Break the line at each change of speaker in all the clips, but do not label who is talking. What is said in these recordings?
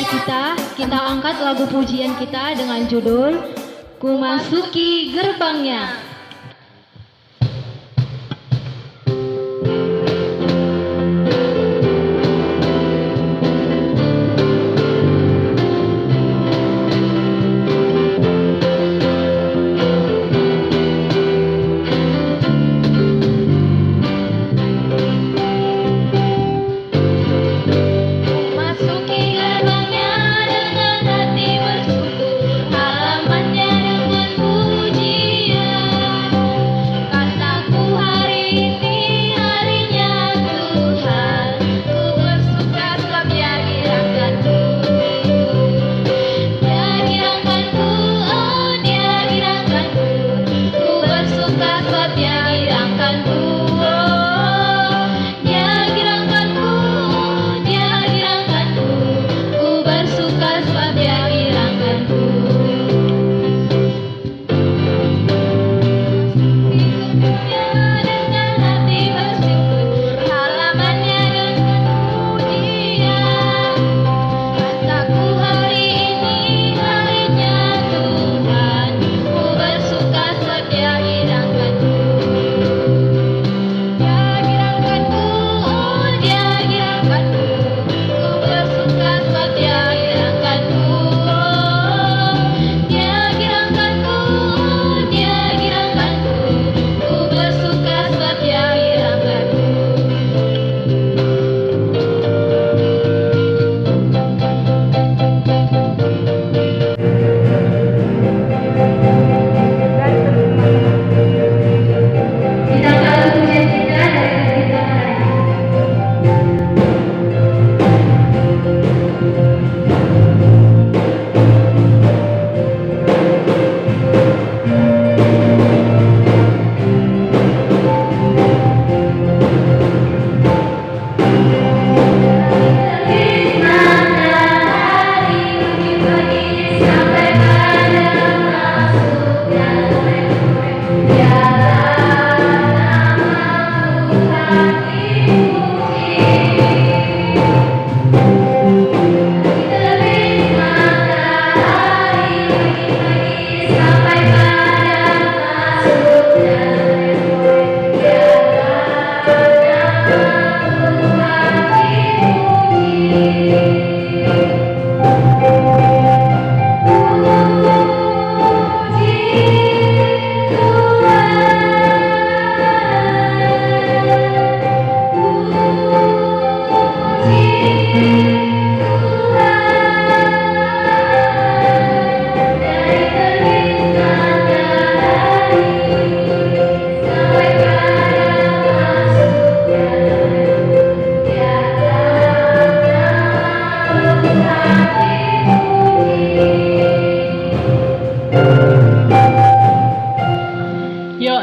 kita angkat lagu pujian kita dengan judul Ku Masuki Gerbangnya.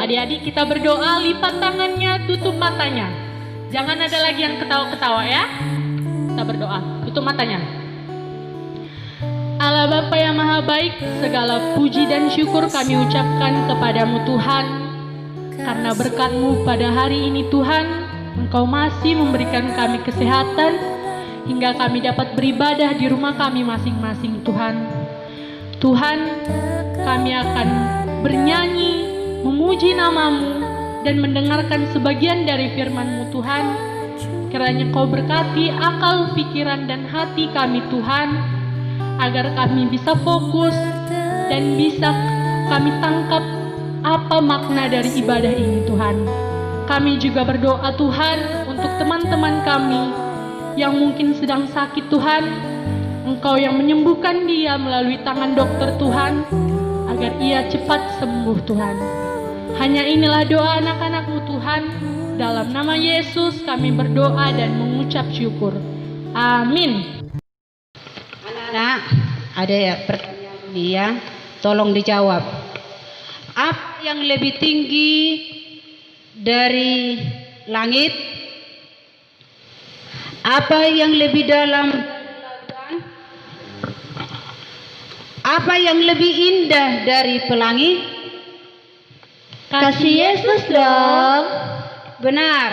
Adik-adik kita berdoa, lipat tangannya, tutup matanya. Jangan ada lagi yang ketawa-ketawa ya. Kita berdoa, tutup matanya. Allah Bapa yang Maha Baik, segala puji dan syukur kami ucapkan kepadamu Tuhan. Karena berkat-Mu pada hari ini Tuhan, Engkau masih memberikan kami kesehatan hingga kami dapat beribadah di rumah kami masing-masing Tuhan. Tuhan, kami akan bernyanyi, memuji nama-Mu, dan mendengarkan sebagian dari firman-Mu Tuhan. Kiranya Kau berkati akal, pikiran, dan hati kami Tuhan, agar kami bisa fokus dan bisa kami tangkap apa makna dari ibadah ini Tuhan. Kami juga berdoa Tuhan untuk teman-teman kami yang mungkin sedang sakit Tuhan. Engkau yang menyembuhkan dia melalui tangan dokter Tuhan, agar ia cepat sembuh Tuhan. Hanya inilah doa anak-anak-Mu Tuhan. Dalam nama Yesus kami berdoa dan mengucap syukur. Amin.
Anak-anak, ada ya pertanyaan ini ya, tolong dijawab. Apa yang lebih tinggi dari langit? Apa yang lebih dalam dari lautan? Apa yang lebih indah dari pelangi? Kasih Yesus dong. Benar.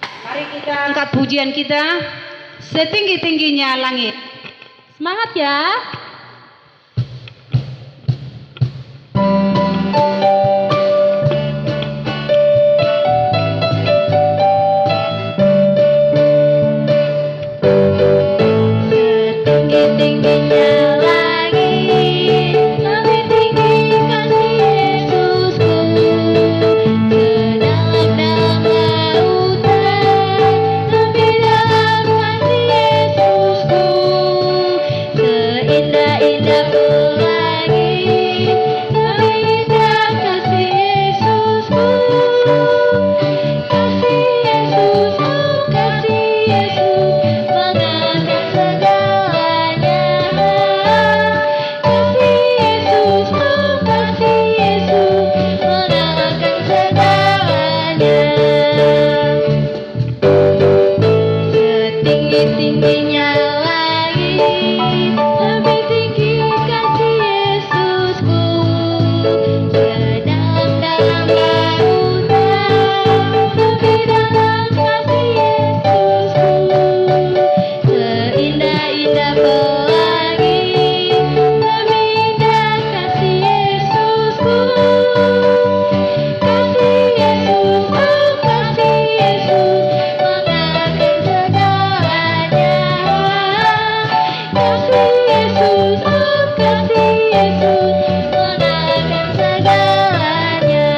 Mari kita angkat pujian kita. setinggi-tingginya langit.
Semangat ya.
Setinggi-tingginya langit, lebih tinggi kasih Yesusku. Sedalam-dalam lautan, lebih dalam kasih Yesusku. Seindah-indah pelangi, lebih indah kasih Yesusku. Kasih Yesus, oh kasih Yesus, mengangkat segalanya. Kasih Yesus, oh kasih Yesus, mengangkat segalanya. Setinggi-tingginya langit, lebih tinggi kasih Yesusku. Sedalam-dalam lautan, lebih dalam kasih Yesusku. Seindah-indah pelangi, lebih indah kasih Yesusku. Kasih Yesus, oh kasih Yesus, mengangkat segalanya. Kasih Yesus, oh kasih Yesus, mengangkat segalanya.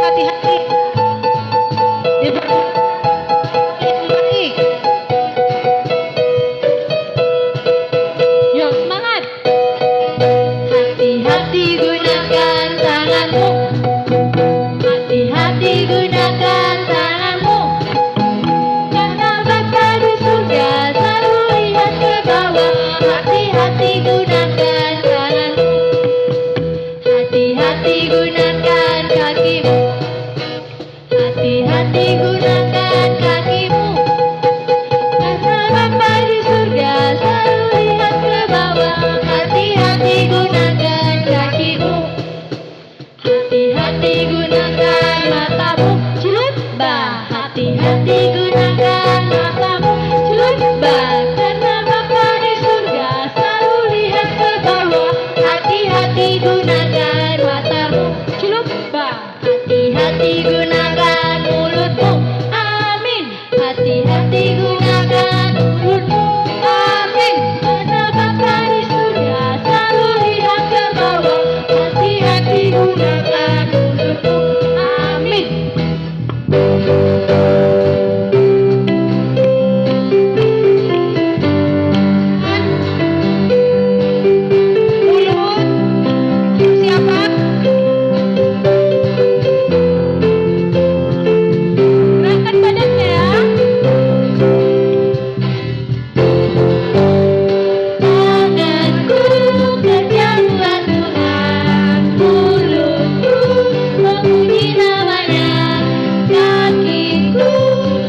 Hati-hati. Kembali.
Yuk semangat.
Hati-hati gunakan tanganmu. Hati-hati gunakan tanganmu. Karena Bapa di surga selalu lihat ke bawah. Hati-hati gunakan tanganmu. Hati-hati gunakan kakimu. Hati-hati gunakan kakimu. Karena Bapa di surga selalu lihat ke bawah. Hati-hati gunakan kakimu. Hati-hati gunakan matamu. Celup bah. Hati-hati gunakan matamu. Celup bah. Karena Bapa di surga selalu lihat ke bawah. Hati-hati gunakan matamu. Celup bah. Hati-hati gunakan mulutmu. Amin. Hati-hati gunakan mulutmu. Amin. Karena Bapa di surga selalu lihat ke bawah. Hati-hati gunakan mulutmu. Amin.
Mulut. Siapa?
Gerakan badannya ya.
Tanganku kerja buat Tuhan, mulutku memuji namanya, kakiku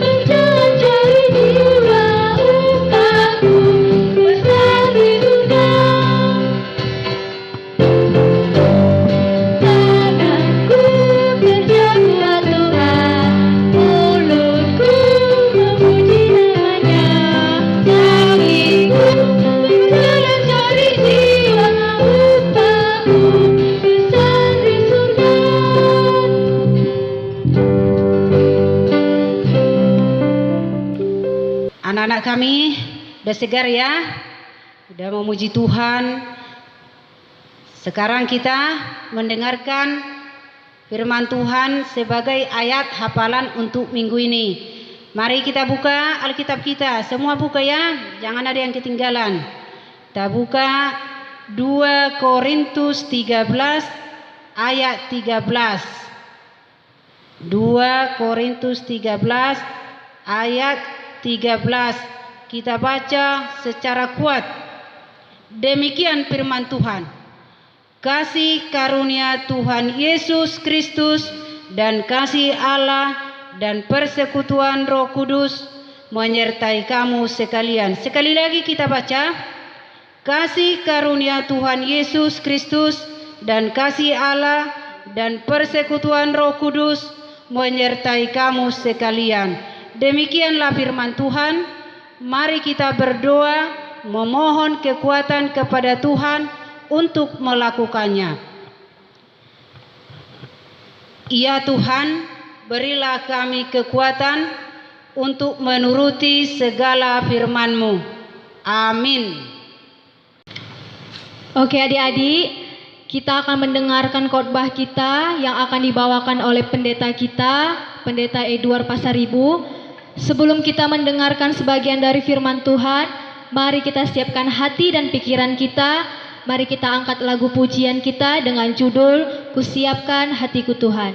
berjalan cari jiwa, upahku besar di surga. Tanganku kerja buat Tuhan, mulutku memuji namanya, kakiku berjalan cari jiwa, upahku besar di surga.
Anak-anak kami udah segar ya, udah memuji Tuhan. Sekarang kita mendengarkan firman Tuhan sebagai ayat hafalan untuk minggu ini. Mari kita buka Alkitab kita, semua buka ya, jangan ada yang ketinggalan. Kita buka 2 Korintus 13 ayat 13. 2 Korintus 13 ayat 13. Kita baca secara kuat. Demikian firman Tuhan. Kasih karunia Tuhan Yesus Kristus dan kasih Allah dan persekutuan Roh Kudus menyertai kamu sekalian. Sekali lagi kita baca. kasih karunia Tuhan Yesus Kristus dan kasih Allah dan persekutuan Roh Kudus menyertai kamu sekalian. Demikianlah firman Tuhan. Mari kita berdoa memohon kekuatan kepada Tuhan untuk melakukannya. Ya Tuhan, berilah kami kekuatan untuk menuruti segala firman-Mu. Amin.
Oke adik-adik, kita akan mendengarkan khotbah kita yang akan dibawakan oleh pendeta kita, Pendeta Edward Pasaribu. Sebelum kita mendengarkan sebagian dari firman Tuhan, mari kita siapkan hati dan pikiran kita. Mari kita angkat lagu pujian kita dengan judul Kusiapkan Hatiku Tuhan.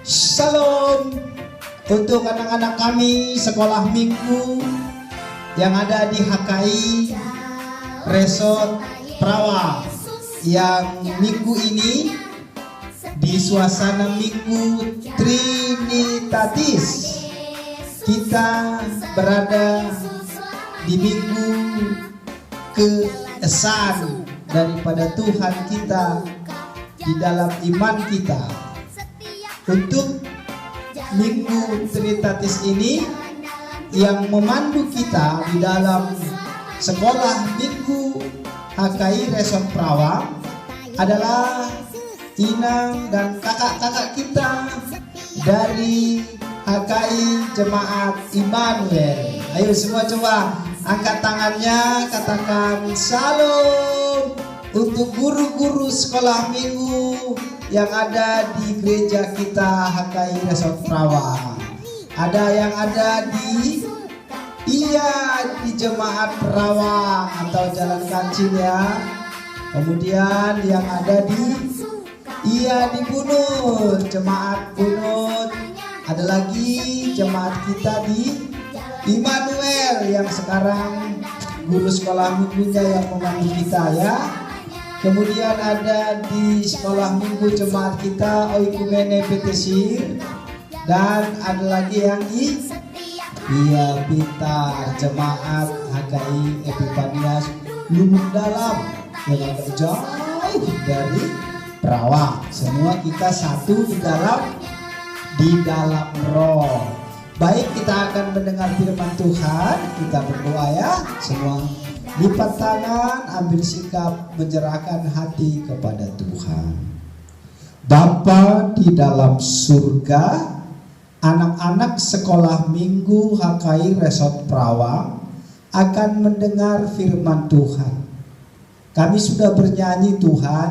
Shalom untuk anak-anak kami sekolah minggu yang ada di HKI Resort Prawa, yang minggu ini di suasana minggu Trinitatis. Kita berada di minggu keesan daripada Tuhan kita di dalam iman kita. Untuk minggu Trinitatis ini yang memandu kita di dalam sekolah minggu HKI Resort Prawa adalah Inang dan kakak-kakak kita dari HKI Jemaat Immanuel. Ayo semua coba angkat tangannya, katakan shalom untuk guru-guru sekolah minggu yang ada di gereja kita HKI Resort Prawa. Ada yang ada di Jemaat Prawa atau Jalan Kancil ya. Kemudian yang ada di Bunut, Jemaat Bunut. Ada lagi jemaat kita di Immanuel yang sekarang guru sekolah minggunya yang memandu kita ya. Kemudian ada di sekolah minggu jemaat kita Oikumene Petesir, dan ada lagi yang di Pitar jemaat HKI Epifanias Lubuk Dalam yang agak jauh dari Prawa. Semua kita satu di dalam roh. Baik, kita akan mendengar firman Tuhan. Kita berdoa ya semua. Lipat tangan, ambil sikap, menyerahkan hati kepada Tuhan. Bapa di dalam surga, anak-anak sekolah minggu HKI Resort Prawa akan mendengar firman Tuhan. Kami sudah bernyanyi Tuhan,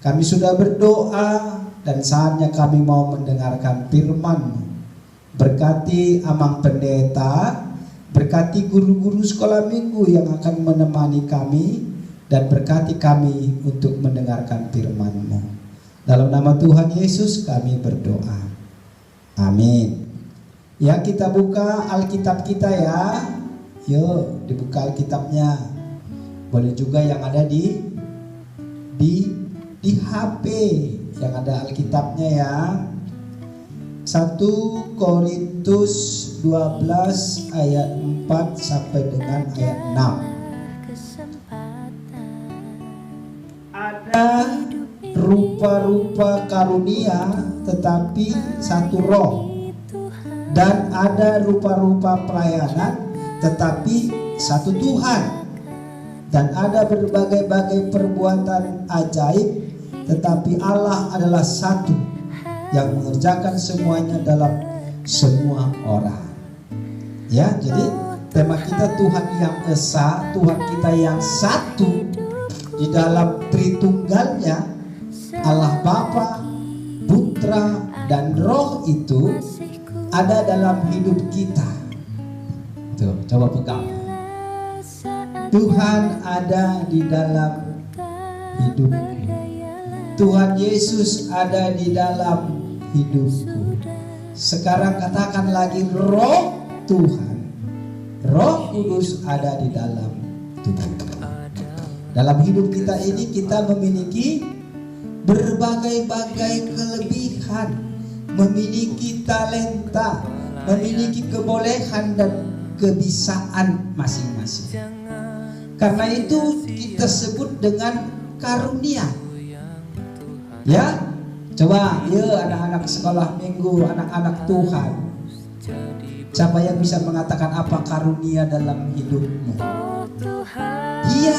kami sudah berdoa, dan saatnya kami mau mendengarkan firman-Mu. Berkati Amang Pendeta, berkati guru-guru sekolah minggu yang akan menemani kami, dan berkati kami untuk mendengarkan firman-Mu. Dalam nama Tuhan Yesus kami berdoa. Amin. Ya, kita buka Alkitab kita ya. Yuk, dibuka Alkitabnya. Boleh juga yang ada di HP yang ada Alkitabnya ya. 1 Korintus 12 ayat 4 sampai dengan ayat 6. Ada rupa-rupa karunia tetapi satu roh, dan ada rupa-rupa pelayanan tetapi satu Tuhan, dan ada berbagai-bagai perbuatan ajaib tetapi Allah adalah satu yang mengerjakan semuanya dalam semua orang. Ya, jadi tema kita Tuhan yang esa, Tuhan kita yang satu di dalam Tritunggalnya, Allah Bapa, Putra, dan Roh itu ada dalam hidup kita. Tuh, coba pegang. Tuhan ada di dalam hidupku. Tuhan Yesus ada di dalam hidupku. Sekarang katakan lagi, Roh Tuhan, Roh Kudus ada di dalam tubuh. Dalam hidup kita ini kita memiliki berbagai-bagai kelebihan, memiliki talenta, memiliki kebolehan dan kebisaan masing-masing. Karena itu kita sebut dengan karunia. Ya, coba ya anak-anak sekolah minggu, anak-anak Tuhan, siapa yang bisa mengatakan apa karunia dalam hidupmu? Iya,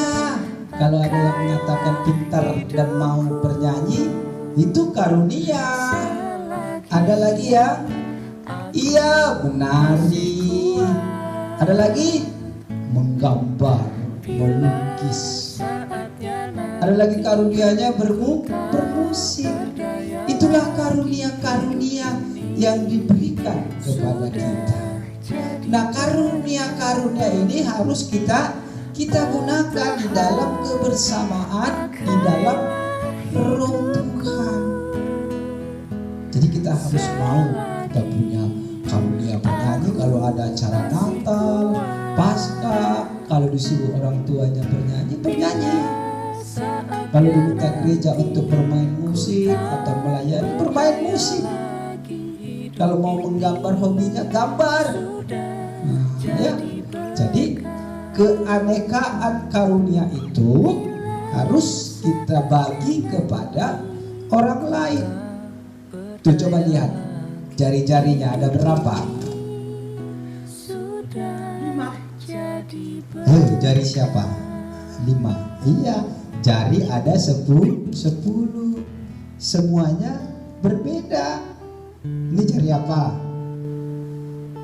kalau ada yang mengatakan pintar dan mau bernyanyi, itu karunia. Ada lagi ya, iya menari. Ada lagi menggambar, melukis. Ada lagi karunianya bermusik. Itulah karunia-karunia yang diberikan kepada kita. Nah, karunia-karunia ini harus kita gunakan di dalam kebersamaan, di dalam Roh Tuhan. Jadi kita kita harus mau. Kita punya karunia bernyanyi kalau ada acara Natal, Paskah, kalau disuruh orang tuanya bernyanyi. Kalau diminta gereja untuk bermain musik atau melayani, bermain musik. Kalau mau menggambar, hobinya gambar. Nah, ya. Jadi keanekaan karunia itu harus kita bagi kepada orang lain. Tuh coba lihat jari-jarinya ada berapa? 5. Jari siapa? 5. Iya, jari ada 10. Semuanya berbeda. Ini jari apa?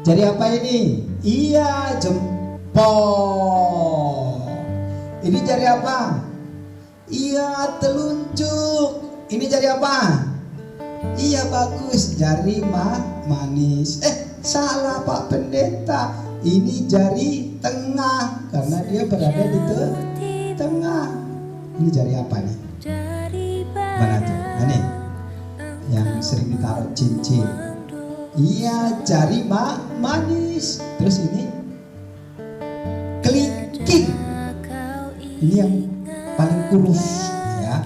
Jari apa ini? Iya, jempol. Ini jari apa? Iya, telunjuk. Ini jari apa? Iya, bagus, jari manis. Salah Pak Pendeta. Ini jari tengah karena dia berada di tengah. Ini jari apa nih? Mana tuh? Nah, nih yang sering ditaruh cincin. Iya, jari manis. Terus ini kelingking. Ini yang paling kurus ya.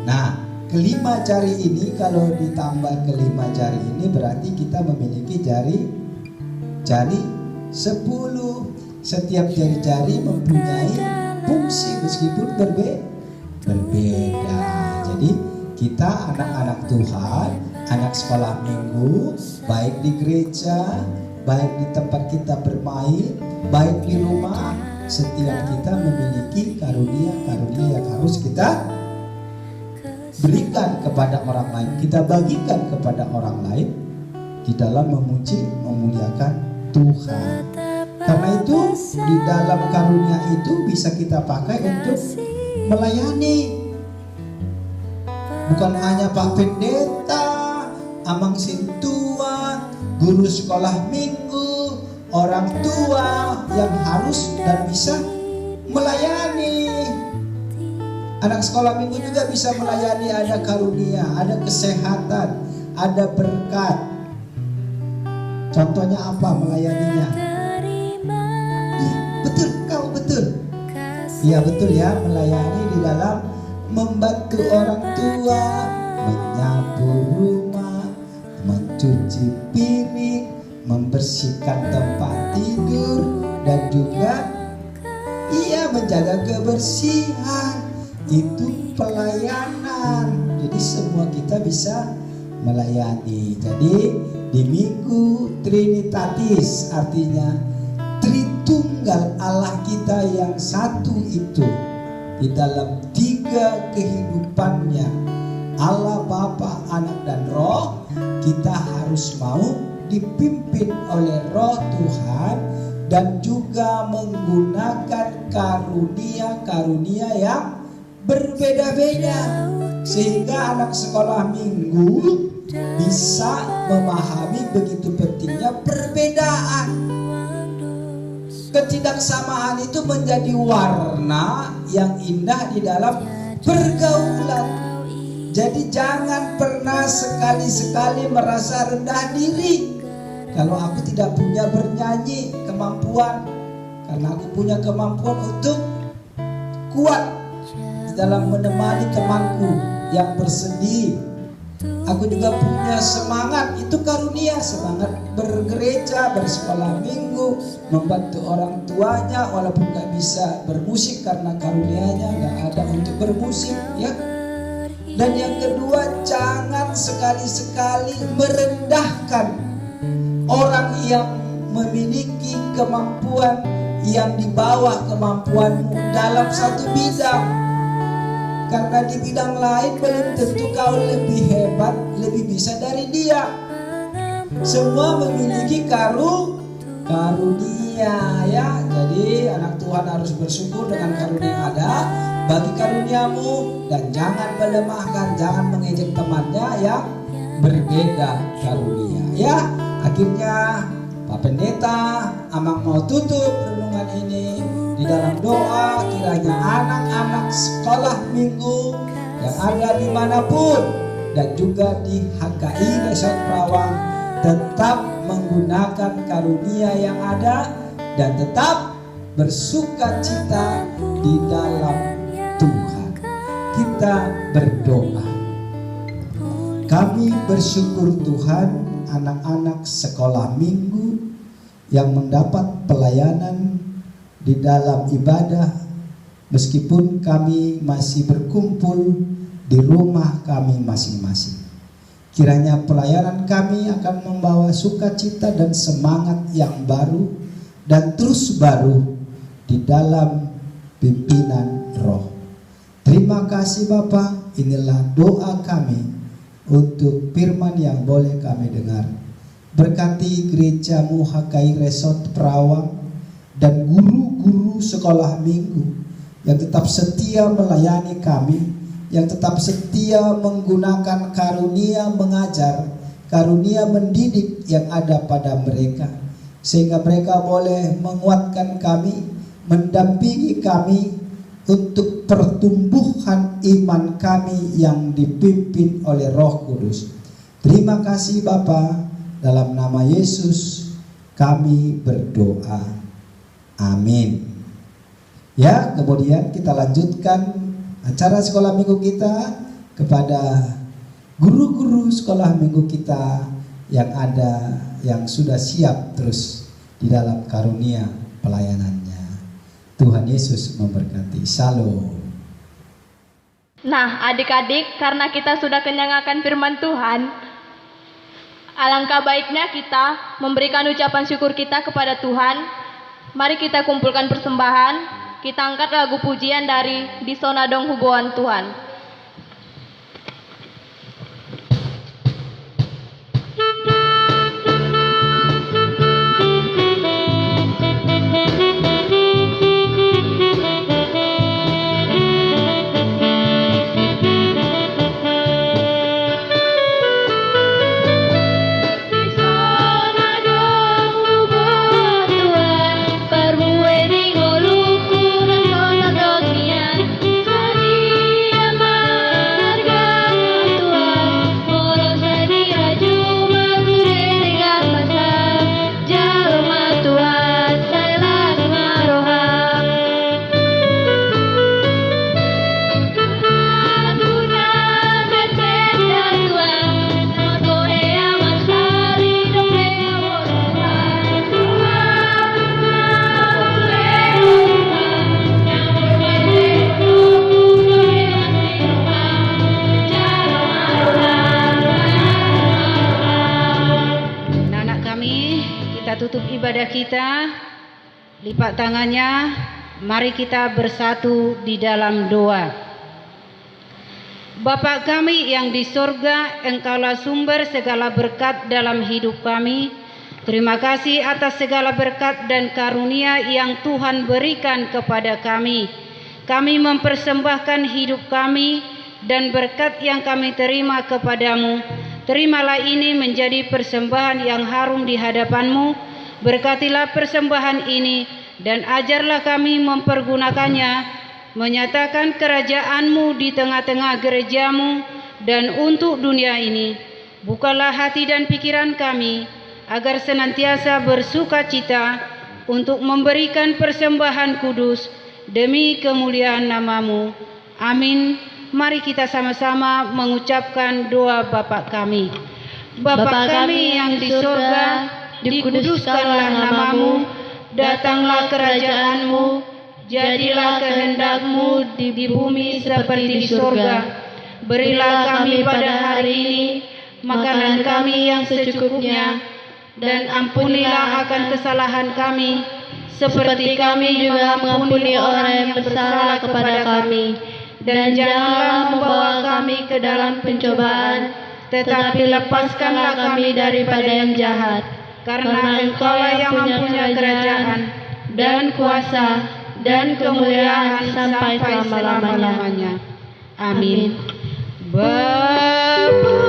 Nah, kelima jari ini kalau ditambah kelima jari ini berarti kita memiliki jari 10. Setiap jari-jari mempunyai fungsi meskipun berbeda. Jadi kita anak-anak Tuhan, anak sekolah minggu, baik di gereja, baik di tempat kita bermain, baik di rumah, setiap kita memiliki karunia-karunia yang harus kita berikan kepada orang lain, kita bagikan kepada orang lain di dalam memuji, memuliakan Tuhan. Karena itu di dalam karunia itu bisa kita pakai untuk melayani. Bukan hanya Pak Pendeta, Amang Sintua, guru sekolah minggu, orang tua yang harus dan bisa melayani. Anak sekolah minggu juga bisa melayani, ada karunia, ada kesehatan, ada berkat. Contohnya apa melayaninya? Betul, kau betul. Iya betul ya, melayani di dalam membantu orang tua, menyapu rumah, mencuci piring, membersihkan tempat tidur, dan juga menjaga kebersihan. Itu pelayanan. Jadi semua kita bisa melayani. Jadi di Minggu Trinitatis artinya Tritunggal Allah kita yang satu itu di dalam 3 kehidupannya, Allah Bapa, Anak dan Roh, kita harus mau dipimpin oleh Roh Tuhan dan juga menggunakan karunia-karunia yang berbeda-beda sehingga anak sekolah minggu bisa memahami begitu pentingnya perbedaan. Ketidaksamaan itu menjadi warna yang indah di dalam pergaulan. Jadi jangan pernah sekali-sekali merasa rendah diri. Kalau aku tidak punya bernyanyi kemampuan, karena aku punya kemampuan untuk kuat dalam menemani temanku yang bersedih. Aku juga punya semangat, itu karunia, semangat bergereja, bersekolah minggu, membantu orang tuanya walaupun gak bisa bermusik karena karunianya gak ada untuk bermusik ya. Dan yang kedua, jangan sekali-sekali merendahkan orang yang memiliki kemampuan yang di bawah kemampuanmu dalam satu bidang. Karena di bidang lain belum tentu kau lebih hebat, lebih bisa dari dia. Semua memiliki karunia ya. Jadi anak Tuhan harus bersyukur dengan karunia yang ada. Bagi karuniamu dan jangan melemahkan, jangan mengejek temannya yang berbeda karunia ya. Akhirnya Pak Pendeta Amang mau tutup renungan ini di dalam doa, kiranya anak-anak sekolah minggu yang ada dimanapun dan juga di HKI Resort Perawang tetap menggunakan karunia yang ada dan tetap bersuka cita di dalam Tuhan. Kita berdoa. Kami bersyukur Tuhan, anak-anak sekolah minggu yang mendapat pelayanan di dalam ibadah, meskipun kami masih berkumpul di rumah kami masing-masing. Kiranya pelayanan kami akan membawa sukacita dan semangat yang baru dan terus baru di dalam pimpinan Roh. Terima kasih Bapa, inilah doa kami untuk firman yang boleh kami dengar. Berkati gerejamu HKI Resort Perawang dan guru-guru sekolah minggu yang tetap setia melayani kami, yang tetap setia menggunakan karunia mengajar, karunia mendidik yang ada pada mereka, sehingga mereka boleh menguatkan kami, mendampingi kami untuk pertumbuhan iman kami yang dipimpin oleh Roh Kudus. Terima kasih Bapa, dalam nama Yesus kami berdoa. Amin. Ya, kemudian kita lanjutkan acara sekolah minggu kita kepada guru-guru sekolah minggu kita yang ada, yang sudah siap terus di dalam karunia pelayanannya. Tuhan Yesus memberkati. Shalom.
Nah, adik-adik, karena kita sudah kenyang akan firman Tuhan, alangkah baiknya kita memberikan ucapan syukur kita kepada Tuhan. Mari kita kumpulkan persembahan, kita angkat lagu pujian dari Disonadong Huboan Tuhan.
Tutup ibadah kita, lipat tangannya, mari kita bersatu di dalam doa. Bapa kami yang di sorga, Engkaulah sumber segala berkat dalam hidup kami. Terima kasih atas segala berkat dan karunia yang Tuhan berikan kepada kami. Kami mempersembahkan hidup kami dan berkat yang kami terima kepadamu. Terimalah ini menjadi persembahan yang harum di hadapan-Mu. Berkatilah persembahan ini dan ajarlah kami mempergunakannya, menyatakan kerajaan-Mu di tengah-tengah gereja-Mu dan untuk dunia ini. Bukalah hati dan pikiran kami, agar senantiasa bersuka cita untuk memberikan persembahan kudus demi kemuliaan nama-Mu. Amin. Mari kita sama-sama mengucapkan doa Bapa kami. Bapa kami yang di surga, dikuduskanlah nama-Mu, datanglah kerajaan-Mu, jadilah kehendak-Mu di bumi seperti di surga. Berilah kami pada hari ini makanan kami yang secukupnya, dan ampunilah akan kesalahan kami, seperti kami juga mengampuni orang yang bersalah kepada kami. Dan janganlah membawa kami ke dalam pencobaan, tetapi lepaskanlah kami daripada yang jahat. Karena Engkaulah yang mempunyai kerajaan dan kuasa dan kemuliaan sampai selama-lamanya. Amin. Bapa